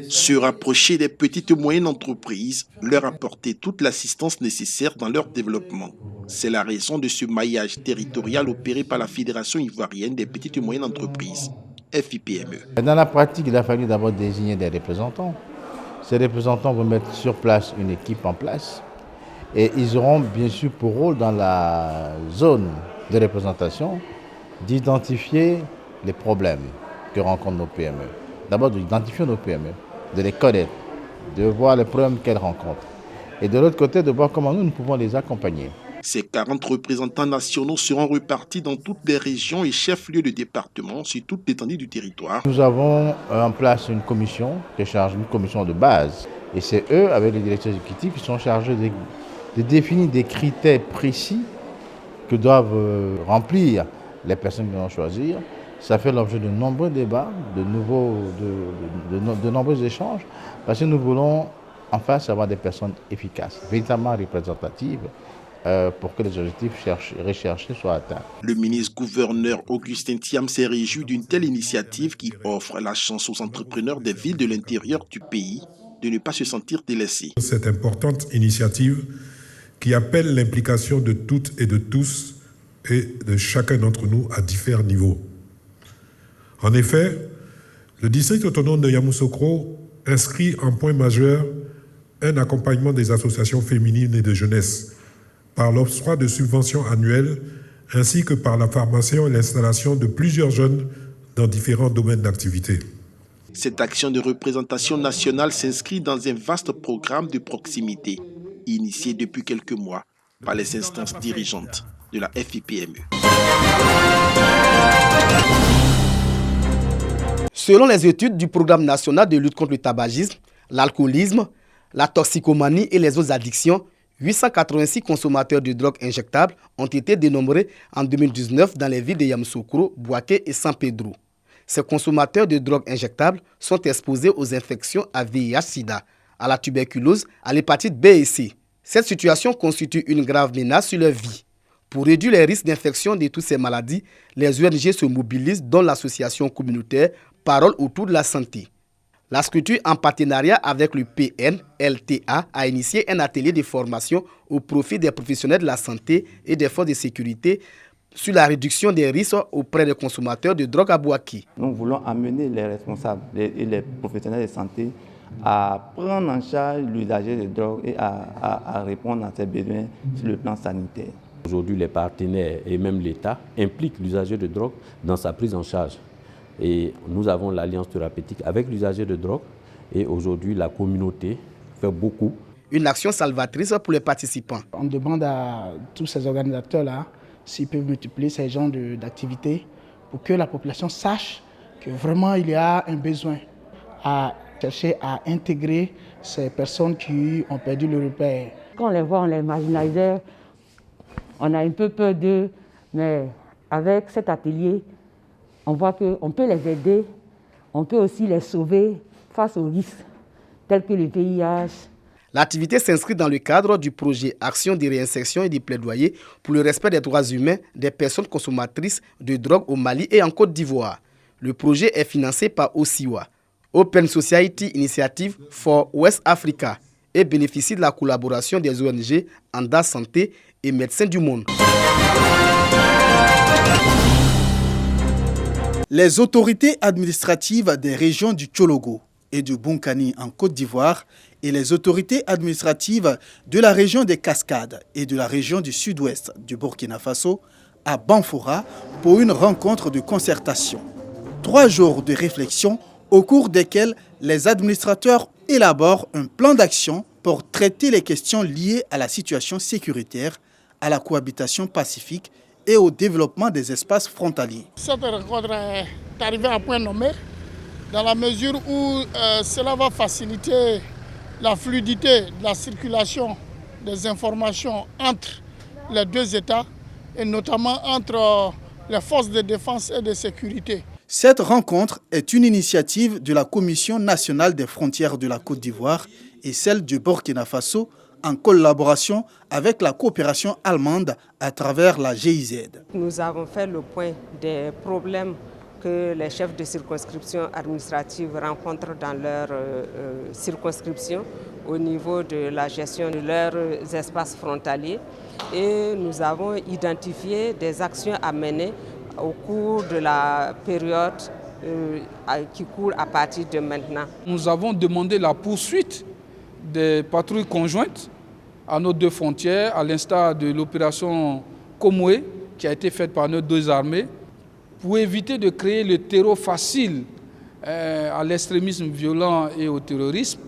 Se rapprocher des petites et moyennes entreprises, leur apporter toute l'assistance nécessaire dans leur développement. C'est la raison de ce maillage territorial opéré par la Fédération ivoirienne des petites et moyennes entreprises, FIPME. Dans la pratique, il a fallu d'abord désigner des représentants. Ces représentants vont mettre sur place une équipe en place et ils auront bien sûr pour rôle dans la zone de représentation d'identifier les problèmes que rencontrent nos PME. D'abord d'identifier nos PME, de les connaître, de voir les problèmes qu'elles rencontrent et de l'autre côté de voir comment nous pouvons les accompagner. Ces 40 représentants nationaux seront repartis dans toutes les régions et chefs-lieux de département sur toute l'étendue du territoire. Nous avons en place une commission qui est chargée, une commission de base. Et c'est eux, avec les directeurs exécutifs, qui sont chargés de définir des critères précis que doivent remplir les personnes qui vont choisir. Ça fait l'objet de nombreux débats, de nombreux échanges, parce que nous voulons en face avoir des personnes efficaces, véritablement représentatives, pour que les objectifs recherchés soient atteints. Le ministre-gouverneur Augustin Thiam s'est réjoui d'une telle initiative qui offre la chance aux entrepreneurs des villes de l'intérieur du pays de ne pas se sentir délaissés. Cette importante initiative qui appelle l'implication de toutes et de tous et de chacun d'entre nous à différents niveaux. En effet, le district autonome de Yamoussoukro inscrit en point majeur un accompagnement des associations féminines et de jeunesse par l'octroi de subventions annuelles ainsi que par la formation et l'installation de plusieurs jeunes dans différents domaines d'activité. Cette action de représentation nationale s'inscrit dans un vaste programme de proximité, initié depuis quelques mois par les instances dirigeantes de la FIPME. Selon les études du Programme national de lutte contre le tabagisme, l'alcoolisme, la toxicomanie et les autres addictions, 886 consommateurs de drogue injectables ont été dénombrés en 2019 dans les villes de Yamoussoukro, Bouaké et San Pedro. Ces consommateurs de drogue injectables sont exposés aux infections à VIH-Sida, à la tuberculose, à l'hépatite B et C. Cette situation constitue une grave menace sur leur vie. Pour réduire les risques d'infection de toutes ces maladies, les ONG se mobilisent dans l'association communautaire Parole autour de la santé. La structure, en partenariat avec le PNLTA, a initié un atelier de formation au profit des professionnels de la santé et des forces de sécurité sur la réduction des risques auprès des consommateurs de drogue à Bouaké. Nous voulons amener les responsables et les professionnels de santé à prendre en charge l'usager de drogue et à répondre à ses besoins sur le plan sanitaire. Aujourd'hui, les partenaires et même l'État impliquent l'usager de drogue dans sa prise en charge. Et nous avons l'alliance thérapeutique avec l'usager de drogue et aujourd'hui la communauté fait beaucoup. Une action salvatrice pour les participants. On demande à tous ces organisateurs-là s'ils peuvent multiplier ces genres d'activités pour que la population sache que vraiment il y a un besoin à chercher à intégrer ces personnes qui ont perdu le repère. Quand on les voit, on les marginalise, on a un peu peur d'eux, mais avec cet atelier, on voit qu'on peut les aider, on peut aussi les sauver face aux risques tels que le VIH. L'activité s'inscrit dans le cadre du projet Action de réinsertion et de plaidoyer pour le respect des droits humains des personnes consommatrices de drogue au Mali et en Côte d'Ivoire. Le projet est financé par OSIWA, Open Society Initiative for West Africa, et bénéficie de la collaboration des ONG Anda Santé et Médecins du Monde. Les autorités administratives des régions du Tchologo et du Bonkani en Côte d'Ivoire et les autorités administratives de la région des Cascades et de la région du sud-ouest du Burkina Faso à Banfora pour une rencontre de concertation. 3 jours de réflexion au cours desquels les administrateurs élaborent un plan d'action pour traiter les questions liées à la situation sécuritaire, à la cohabitation pacifique et au développement des espaces frontaliers. Cette rencontre est arrivée à point nommé dans la mesure où cela va faciliter la fluidité de la circulation des informations entre les deux États et notamment entre les forces de défense et de sécurité. Cette rencontre est une initiative de la Commission nationale des frontières de la Côte d'Ivoire et celle du Burkina Faso en collaboration avec la coopération allemande à travers la GIZ. Nous avons fait le point des problèmes que les chefs de circonscription administrative rencontrent dans leur circonscription au niveau de la gestion de leurs espaces frontaliers. Et nous avons identifié des actions à mener au cours de la période qui court à partir de maintenant. Nous avons demandé la poursuite des patrouilles conjointes à nos deux frontières, à l'instar de l'opération Komoué qui a été faite par nos deux armées, pour éviter de créer le terreau facile à l'extrémisme violent et au terrorisme.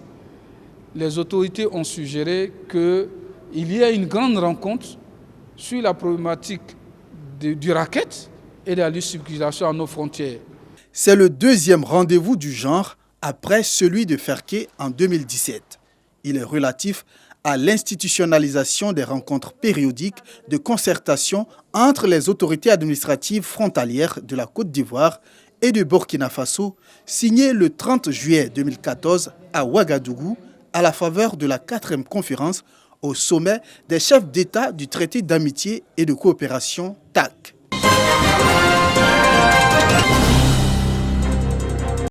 Les autorités ont suggéré qu'il y ait une grande rencontre sur la problématique du racket et de la libre circulation à nos frontières. C'est le deuxième rendez-vous du genre après celui de Ferké en 2017. Il est relatif à l'institutionnalisation des rencontres périodiques de concertation entre les autorités administratives frontalières de la Côte d'Ivoire et de Burkina Faso, signé le 30 juillet 2014 à Ouagadougou, à la faveur de la 4e conférence au sommet des chefs d'État du traité d'amitié et de coopération TAC.